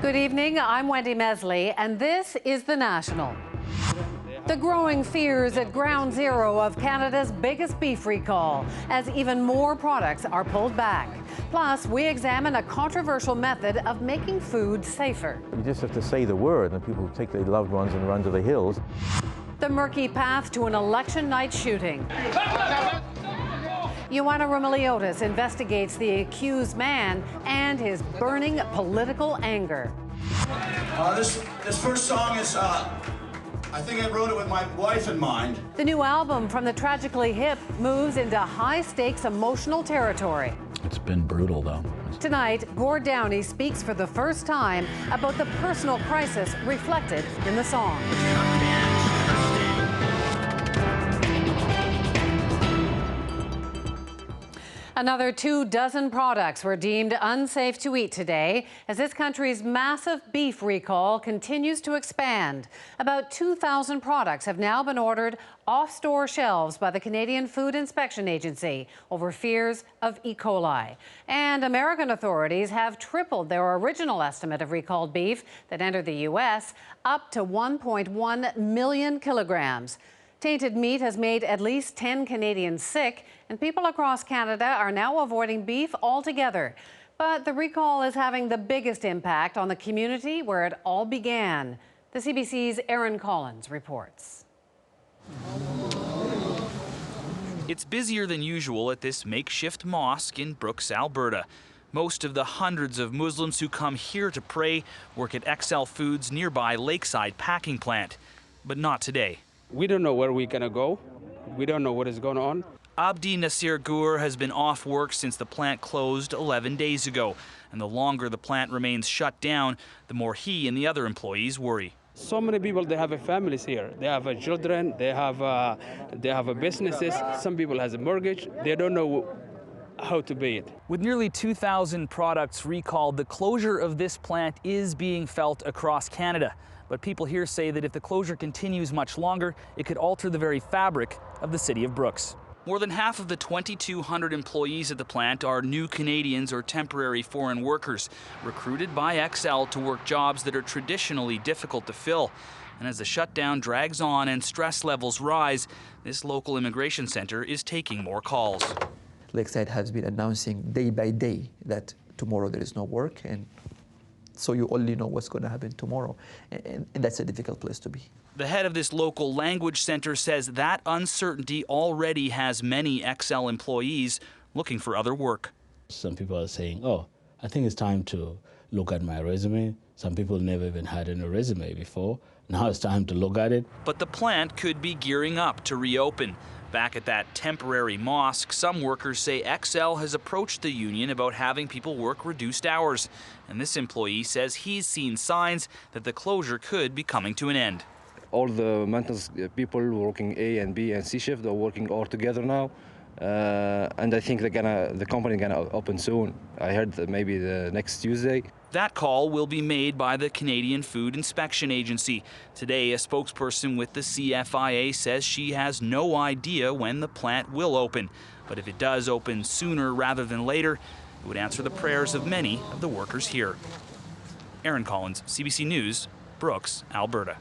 Good evening, I'm Wendy Mesley, and this is The National. The growing fears at ground zero of Canada's biggest beef recall, as even more products are pulled back. Plus, we examine a controversial method of making food safer. You just have to say the word and people take their loved ones and run to the hills. The murky path to an election night shooting. Ioana Romiliotis investigates the accused man and his burning political anger. This first song is, I think I wrote it with my wife in mind. The new album from the Tragically Hip moves into high-stakes emotional territory. It's been brutal, though. Tonight, Gord Downie speaks for the first time about the personal crisis reflected in the song. Another 24 products were deemed unsafe to eat today as this country's massive beef recall continues to expand. About 2,000 products have now been ordered off store shelves by the Canadian Food Inspection Agency over fears of E. coli. And American authorities have tripled their original estimate of recalled beef that entered the U.S. up to 1.1 million kilograms. Tainted meat has made at least 10 Canadians sick, and people across Canada are now avoiding beef altogether. But the recall is having the biggest impact on the community where it all began. The CBC's Erin Collins reports. It's busier than usual at this makeshift mosque in Brooks, Alberta. Most of the hundreds of Muslims who come here to pray work at XL Foods' nearby Lakeside packing plant. But not today. We don't know where we're going to go. We don't know what is going on. Abdi Nasir Gur has been off work since the plant closed 11 days ago. And the longer the plant remains shut down, the more he and the other employees worry. So many people, they have families here. They have children, they have businesses. Some people has a mortgage. They don't know how to pay it. With nearly 2,000 products recalled, the closure of this plant is being felt across Canada. But people here say that if the closure continues much longer, it could alter the very fabric of the city of Brooks. More than half of the 2,200 employees at the plant are new Canadians or temporary foreign workers, recruited by XL to work jobs that are traditionally difficult to fill. And as the shutdown drags on and stress levels rise, this local immigration center is taking more calls. Lakeside has been announcing day by day that tomorrow there is no work, and so you only know what's going to happen tomorrow, and that's a difficult place to be. The head of this local language center says that uncertainty already has many XL employees looking for other work. Some people are saying, oh, I think it's time to look at my resume. Some people never even had a resume before. Now it's time to look at it. But the plant could be gearing up to reopen. Back at that temporary mosque, some workers say XL has approached the union about having people work reduced hours. And this employee says he's seen signs that the closure could be coming to an end. All the maintenance people working A and B and C shift are working all together now. And I think the company is gonna open soon. I heard that maybe the next Tuesday. That call will be made by the Canadian Food Inspection Agency. Today, a spokesperson with the CFIA says she has no idea when the plant will open. But if it does open sooner rather than later, it would answer the prayers of many of the workers here. Erin Collins, CBC News, Brooks, Alberta.